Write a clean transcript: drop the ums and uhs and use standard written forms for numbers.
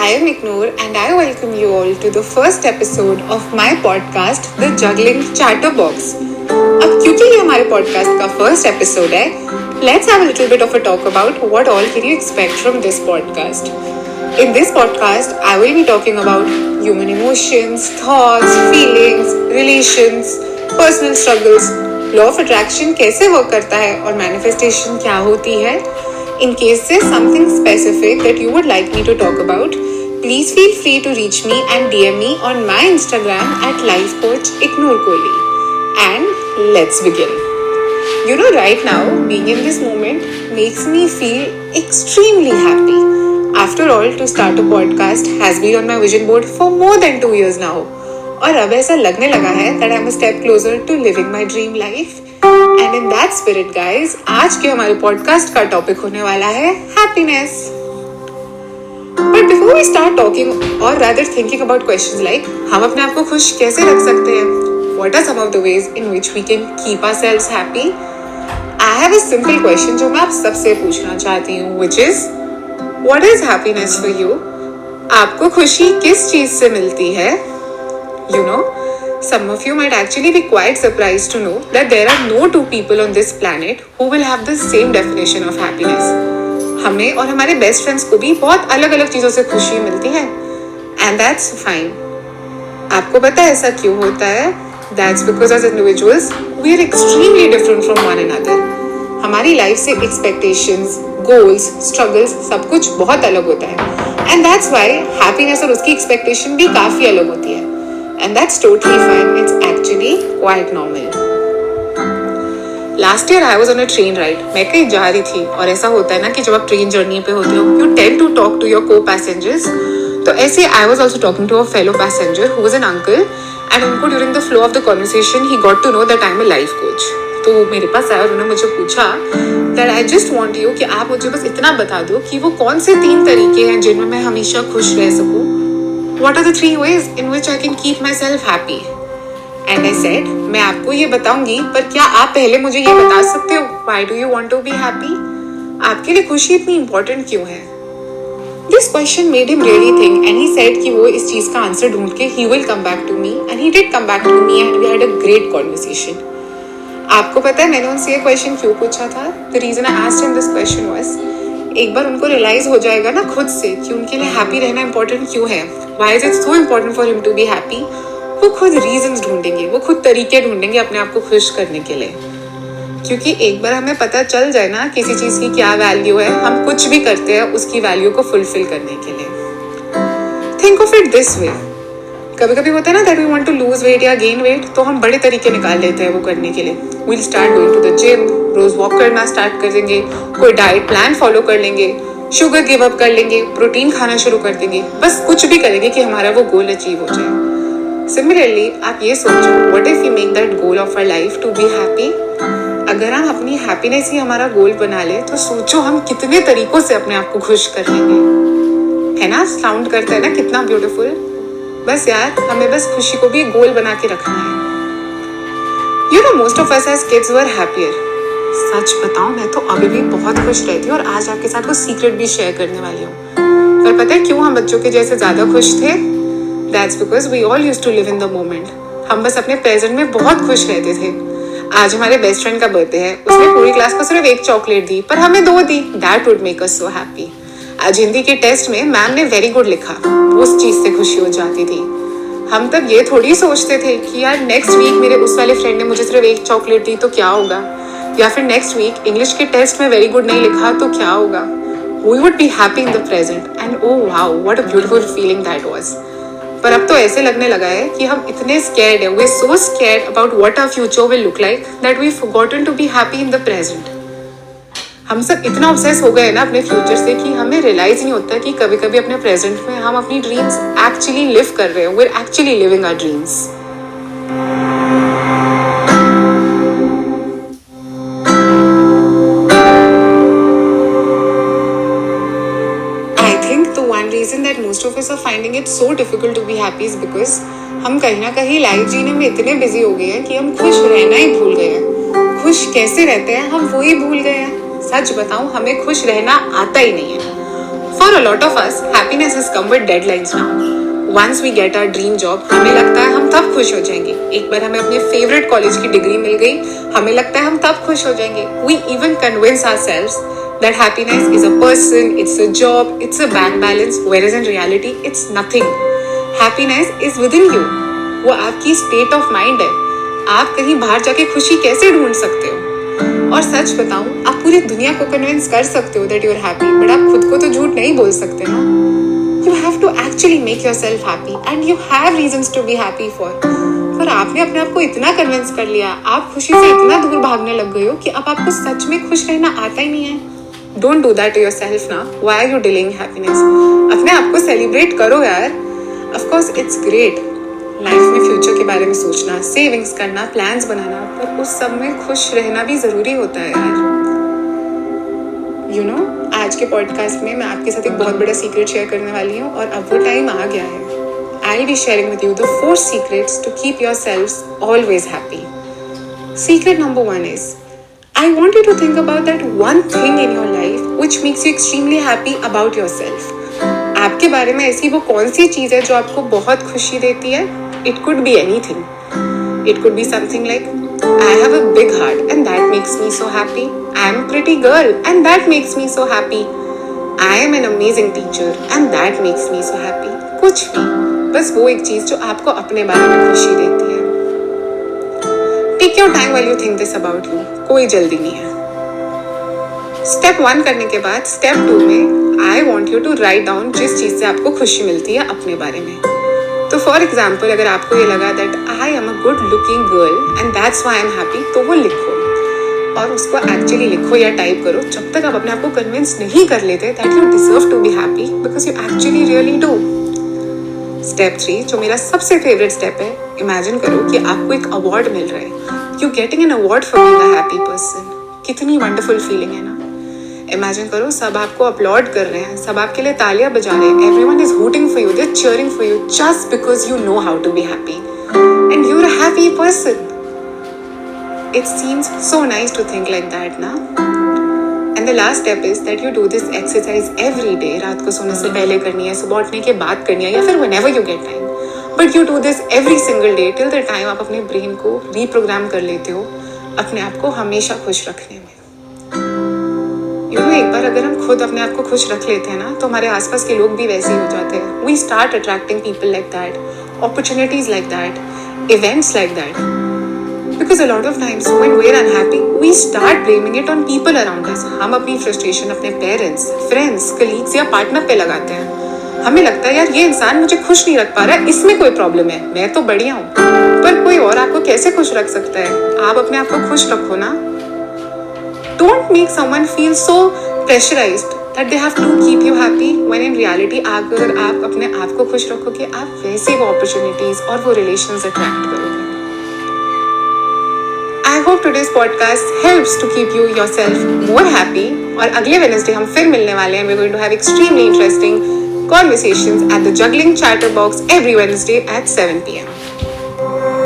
I am Ignore and I welcome you all to the first episode of my podcast, The Juggling Chatterbox. अब क्योंकि ये हमारे podcast का first episode है, let's have a little bit of a talk about what all can you expect from this podcast. In this podcast, I will be talking about human emotions, thoughts, feelings, relations, personal struggles, law of attraction कैसे work करता है और manifestation क्या होती है. In case there's something specific that you would like me to talk about, please feel free to reach me and DM me on my Instagram at lifecoachignore. And let's begin. You know, right now, being in this moment makes me feel extremely happy. After all, to start a podcast has been on my vision board for more than 2 years now. और अब ऐसा लगने लगा है that I'm a step closer to living my dream life. And in that spirit, guys, आज के हमारे podcast का टॉपिक होने वाला है happiness. But before we start talking or rather thinking about questions like हम अपने आप को खुश कैसे रख सकते हैं, what are some of the ways in which we can keep ourselves happy, I have a simple question जो मैं आप सबसे पूछना चाहती हूँ, which is what is happiness for you? आपको खुशी किस चीज से मिलती है? You know, some of you might actually be quite surprised to know that there are no two people on this planet who will have the same definition of happiness. हमें और हमारे बेस्ट फ्रेंड्स को भी बहुत अलग अलग चीज़ों से खुशी मिलती है. And that's fine. आपको पता है ऐसा क्यों होता है? That's because as individuals, we are extremely different from one another. हमारी लाइफ से expectations, goals, struggles सब कुछ बहुत अलग होता है. And that's why happiness और उसकी expectation भी काफ़ी अलग होती है. And that's totally fine. It's actually quite normal. Last year I was on a train ride. मैं कहीं जा रही थी और ऐसा होता है ना कि जब आप ट्रेन जर्नी पे होते हो, you tend to talk to your co-passengers. तो ऐसे I was also talking to a fellow passenger who was an uncle, and उनको during the flow of the conversation he got to know that I am a life coach. तो मेरे पास आया और उन्होंने मुझे पूछा that I just want you कि आप मुझे बस इतना बता दो कि वो कौन से 3 तरीके हैं जिनमें मैं हमेशा खुश रह सकूं. What are the 3 ways in which I can keep myself happy? And I said, मैं आपको ये बताऊंगी, पर क्या आप पहले मुझे ये बता सकते हो why do you want to be happy? आपके लिए खुशी इतनी important क्यों है? This question made him really think, and he said कि वो इस चीज का आंसर ढूंढ के he will come back to me, and he did come back to me, and we had a great conversation. आपको पता है मैंने उनसे ये क्वेश्चन क्यों पूछा था? The reason I asked him this question was, एक बार उनको रियलाइज हो जाएगा ना खुद से कि उनके लिए हैप्पी रहना इम्पोर्टेंट क्यों है, why is it so important for him to be happy, वो खुद रीजंस ढूंढेंगे, वो खुद तरीके ढूंढेंगे अपने आप को खुश करने के लिए. क्योंकि एक बार हमें पता चल जाए ना किसी चीज़ की क्या वैल्यू है, हम कुछ भी करते हैं उसकी वैल्यू को फुलफिल करने के लिए. Think of it this way. कभी कभी होता है ना that we want to lose weight या गेन वेट, तो हम बड़े तरीके निकाल लेते हैं वो करने के लिए. We'll start going to the gym, रोज वॉक करना स्टार्ट कर देंगे, कोई डाइट प्लान फॉलो कर लेंगे, शुगर गिव अप कर लेंगे, प्रोटीन खाना शुरू कर देंगे, बस कुछ भी करेंगे कि हमारा वो गोल अचीव हो जाए. सिमिलरली आप ये सोचो, what if we make that goal of our life to be happy. अगर हम अपनी हैप्पीनेस ही हमारा गोल बना ले तो सोचो हम कितने तरीकों से अपने आप को खुश कर लेंगे. है ना, साउंड करता है ना कितना ब्यूटीफुल. बस यार हमें बस खुशी को भी गोल बना के रखना है. You know, most of us as kids were happier. सच बताऊं मैं तो अभी भी बहुत खुश रहती हूँ और आज आपके साथ वो सीक्रेट भी शेयर करने वाली हूँ. पर पता है क्यों हम बच्चों के जैसे ज़्यादा खुश थे? That's because we all used to live in the moment. हम बस अपने प्रेजेंट में बहुत खुश रहते थे. आज हमारे बेस्ट फ्रेंड का बर्थडे है, उसने पूरी क्लास को सिर्फ 1 चॉकलेट दी पर हमें 2 दी. That would make us so happy. आज हिंदी के टेस्ट में मैम ने वेरी गुड लिखा, उस चीज़ से खुशी हो जाती थी. हम तब ये थोड़ी सोचते थे कि यार नेक्स्ट वीक मेरे उस वाले फ्रेंड ने मुझे सिर्फ 1 चॉकलेट दी तो क्या होगा, या फिर नेक्स्ट वीक इंग्लिश के टेस्ट में वेरी गुड नहीं लिखा तो क्या होगा. We would be happy in the present and oh wow what a beautiful feeling that was. पर अब तो ऐसे लगने लगा है कि हम इतने स्कैर्ड है, we are so scared about what our future will look like that we forgotten to be happy in the present. हम सब इतना ऑब्सेस हो गए ना अपने फ्यूचर से कि हमें रियलाइज नहीं होता कि कभी कभी अपने प्रेजेंट में हम अपनी ड्रीम्स एक्चुअली लिव कर रहे हैं. We are actually living our dreams. I think the one reason that most of us are finding it so difficult to be happy is because हम कहीं ना कहीं लाइफ जीने में इतने बिजी हो गए हैं कि हम खुश रहना ही भूल गए हैं. खुश कैसे रहते हैं हम वो ही भूल गए हैं. सच बताऊं हमें खुश रहना आता ही नहीं है. For a lot of us, happiness has come with deadlines now. Once we get our dream job, हमें लगता है हम तब खुश हो जाएंगे. एक बार हमें अपने फेवरेट कॉलेज की डिग्री मिल गई, हमें लगता है हम तब खुश हो जाएंगे. We even convince ourselves that happiness is a person, it's a job, it's a bank balance, whereas in reality, it's nothing. Happiness is within you. वो आपकी state of mind है. आप कहीं बाहर जाके खुशी कैसे ढूंढ सकते हो? और सच बताऊं, आप पूरी दुनिया को कन्विंस कर सकते हो that you're happy, बट आप खुद को तो झूठ नहीं बोल सकते ना. You have to actually make yourself happy, and you have reasons to be happy for. पर आपने अपने आप को इतना कन्विंस कर लिया, आप खुशी से इतना दूर भागने लग गए हो कि अब आपको सच में खुश रहना आता ही नहीं है. Don't do that to yourself ना. Why are you delaying happiness? अपने आप को सेलिब्रेट करो यार. Of course it's great. Life में फ्यूचर के बारे में सोचना, सेविंग्स करना, प्लान्स बनाना, पर उस सब में खुश रहना भी जरूरी होता है यार. आज के पॉडकास्ट में मैं आपके साथ एक बहुत बड़ा सीक्रेट शेयर करने वाली हूँ और अब वो टाइम आ गया है. I will be sharing with you the 4 secrets to keep yourselves always happy. Secret number 1 is I want you to think about that one thing in your life which makes you extremely happy about yourself. आपके बारे में ऐसी वो कौन सी चीज़ है जो आपको बहुत खुशी देती है? It could be anything. It could be something like, I have a big heart and that makes me so happy. I am a pretty girl and that makes me so happy. I am an amazing teacher and that makes me so happy. कुछ भी, बस वो एक चीज़ जो आपको अपने बारे में खुशी देती है. Take your time while you think this about you. कोई जल्दी नहीं है. स्टेप 1 करने के बाद स्टेप 2 में I want you to write down जिस चीज़ से आपको खुशी मिलती है अपने बारे में. तो फॉर एग्जाम्पल, अगर आपको ये लगा that I am a good looking girl and that's why I am happy, तो वो लिखो और उसको एक्चुअली लिखो या टाइप करो जब तक आप अपने आप को कन्विंस नहीं कर लेते that you deserve to be happy, because you actually really do. Step 3 जो मेरा सबसे फेवरेट स्टेप है, इमेजिन करो कि आपको एक अवार्ड मिल रहा है. You getting an award for being a happy person. कितनी वंडरफुल फीलिंग है ना. इमेजिन करो सब आपको अपलॉड कर रहे हैं, सब आपके लिए तालियां बजा रहे हैं. Everyone is hooting for you, they are cheering for you just because you know how to be happy and you are a happy person. It seems so nice to think like that ना. And the last step is that you do this exercise every day. रात को सोने से पहले करनी है, सुबह उठने के बाद करनी है, या फिर whenever you get time, but you do this every single day till the time आप अपने ब्रेन को रीप्रोग्राम कर लेते हो अपने आप को हमेशा खुश रखने में. एक बार अगर हम खुद अपने आप को खुश रख लेते हैं ना, तो हमारे आसपास के लोग भी वैसे ही हो जाते हैं. We start attracting people like that, opportunities like that, events like that. Because a lot of times when we are unhappy we start blaming it on people around us. हम अपनी फ्रस्ट्रेशन अपने पेरेंट्स, फ्रेंड्स, कलीग्स या partner पे लगाते हैं. हमें लगता है यार ये इंसान मुझे खुश नहीं रख पा रहा है, इसमें कोई प्रॉब्लम है, मैं तो बढ़िया हूँ. पर कोई और आपको कैसे खुश रख सकता है? आप अपने आप को खुश रखो ना. Don't make someone feel so pressurized that they have to keep you happy when in reality अगर आप अपने आप को खुश रखोगे आप वैसे वो opportunities और वो relations attract करोगे. I hope today's podcast helps to keep you yourself more happy. और अगले Wednesday हम फिर मिलने वाले हैं. We're going to have extremely interesting conversations at the Juggling Chatterbox every Wednesday at 7 p.m.